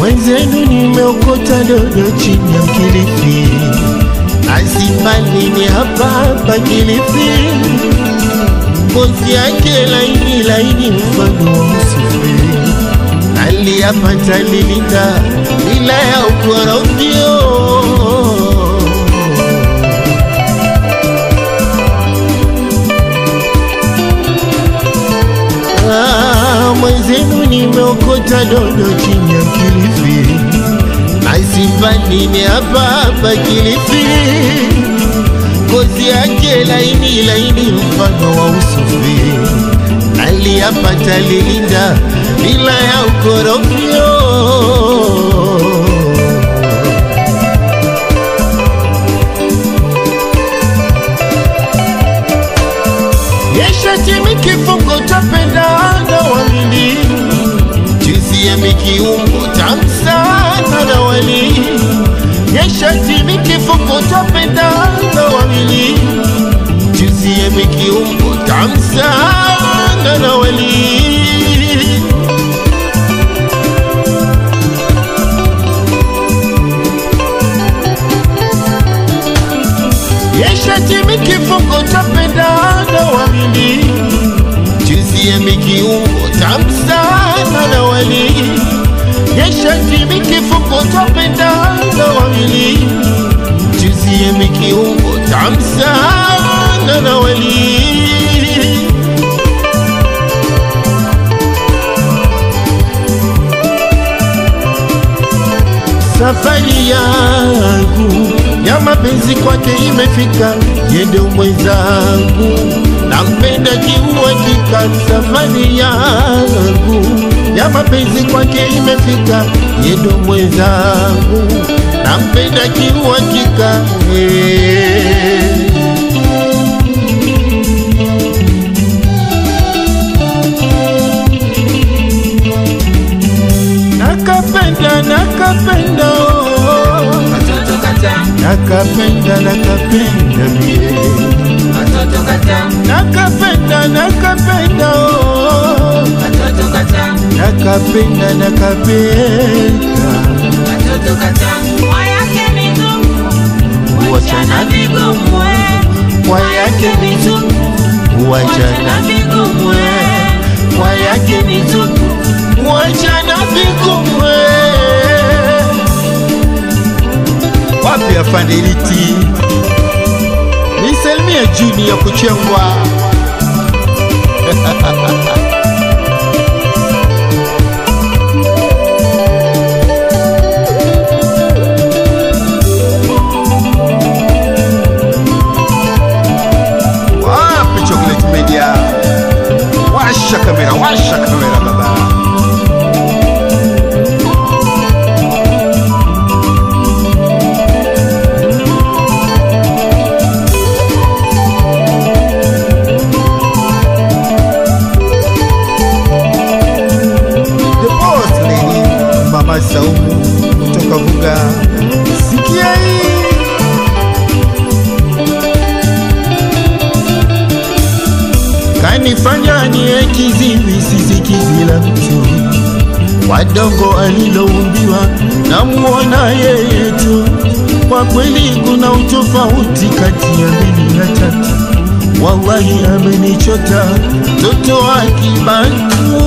Mwenzenu nimeokota dodo chini ya Kilifi, asipalini hapa Kilifi. Ngozi yake laini laini mfano wa msufi, aliyapata lilinda bila ya ukorofio. Mwenzenu nimeokota dodo chini ya Kilifi, asipalini hapa Kilifi. Ngozi yake laini laini mfano wa usufi, aliyapata lilinda bila ya ukorofio. Yeshati mikifungo tapendana wawili, juzi ya mikiungo tamsana na wali. Yeshati mikifungo tapendana wawili, juzi ya mikiungo tamsana na wali. Yeshati mikifungo tapendana wawili, juzi ya mikiungo tamsana na wali. Yeshati mikifungo tapendana wawili, juzi ya mikiungo tamsana na wali. Safari yangu ya mapenzi kwake imefika, yende mwenzangu nampenda kiuhakika. Safari yangu ya mapenzi kwake imefika, yende mwenzangu nampenda kiuhakika. Nakapenda nakapenda nakapenda nakapenda mie watoto kata, nakapenda nakapenda watoto kata, nakapenda nakapenda watoto kata. Wayake mitumu wachana vigumu, wayake mitumu wachana vigumu, wayake mitumu wachana vigumu. Wapi afandeliti nisalimia juni ya kuchengwa. Wapi Chocolate Media, washa kamera baba. Saumu kutoka Vuga, sikia hii. Kanifanya niwe kiziwi, sisikizi la mtu. Wadongo aliloumbiwa na muona yeye tu. Kwa kweli kuna utofauti kati ya mbili na tatu. Wallahi amenichota toto wa Kibantu.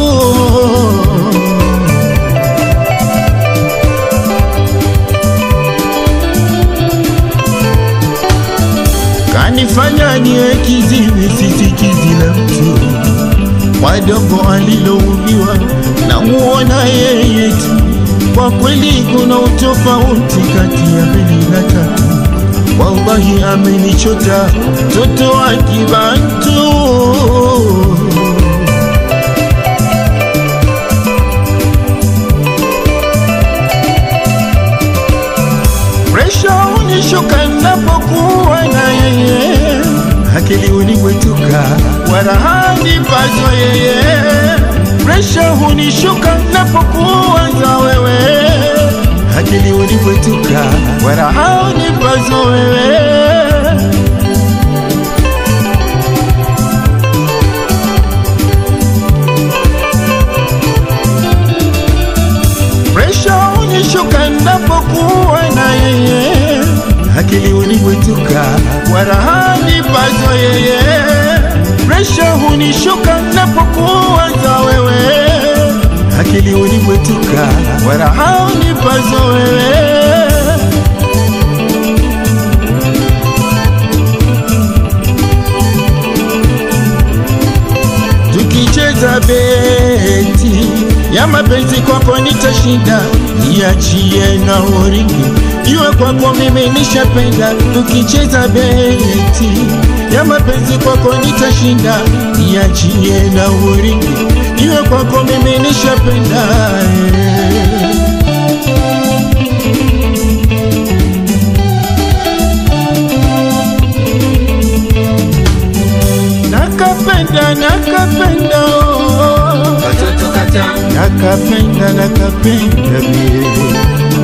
Kanifanya niwe kiziwi, sisikizi la mtu. Wadongo aliloumbiwa na muona yeye tu. Kwa kweli kuna utofauti kati ya mbili na tatu. Wallahi amenichota toto wa Kibantu. Presha unishuka napokuwa na yeye, akili unibwetuka warahani pazo yeye. Presha unishuka napokuwa za wewe, akili unibwetuka warahani pazo wewe. Presha hunishuka napokuwa na yeye, akili unibwetuka kwa raha nipazo yeye. Presha hunishuka napokuwa za wewe, akili unibwetuka kwa raha nipazo wewe. Tukicheza beti ya mapenzi kwako nitashinda, iachie na uringi, iwe kwako mimi nishapenda. Tukicheza beti ya mapenzi kwako nitashinda, iachie na uringi, iwe kwako mimi nishapenda. Nakapenda, nakapenda, Katoto katamu, nakapenda, nakapenda bie.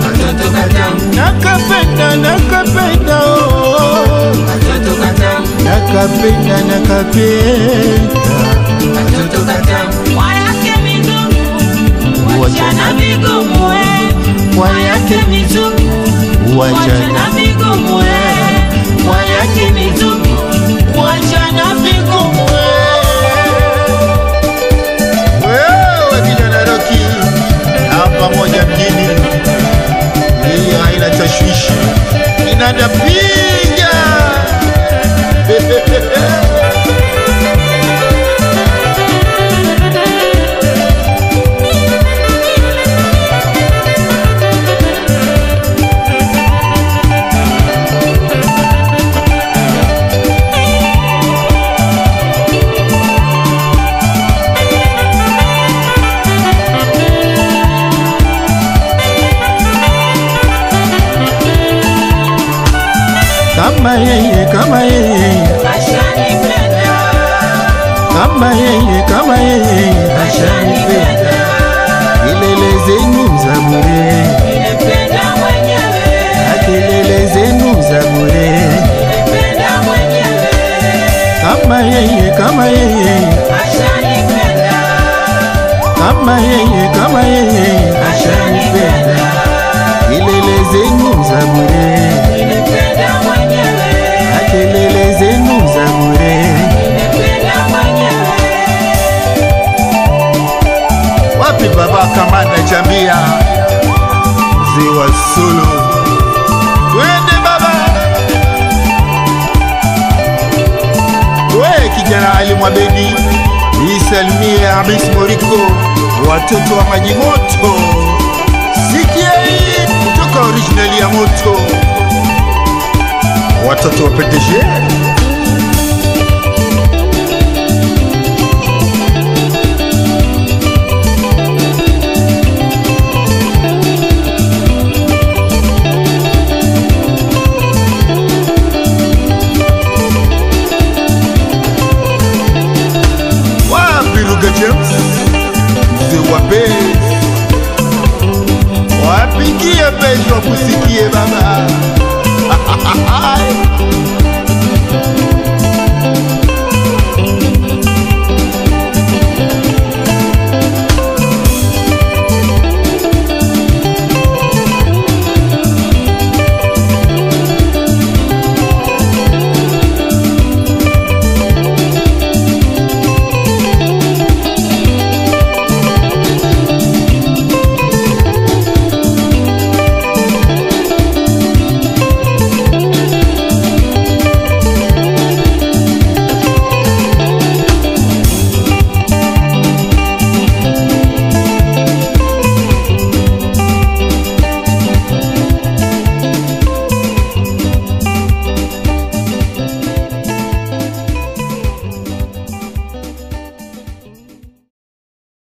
katoto katamu, Nakapenda, nakapenda, katoto katamu, nakapenda, nakapenda. katoto katamu. Wayake mizumu, wachana vigumu wayake mizumu, wachana vigumu wayake mizumu, wachana vigumu. Wewe kijana Roki, hapa moja mjini, hii haina tashwishi, inadapiga. Kama yeye, kama yeye, Ashanipenda, kama yeye, kama yeye, ashanipenda. Kelele zenu za bure, nimependa mwenyewe, kelele zenu za bure. nimependa mwenyewe. Kama yeye, kama yeye, Ashanipenda, kama yeye, kama yeye, ashanipenda. Kelele zenu za bure, nimependa mwenyewe, kelele zenu za bure. nimependa mwenyewe. Wapi baba kamanda Jambia, ziwa Sulu, twende baba. We kijana Ali Mwabedi, isalimie Hamis Moriko, watoto wa maji moto. Sikia hii kutoka originali ya moto, watoto wa PDG. James ziwape wapigie bezo kusikie baba.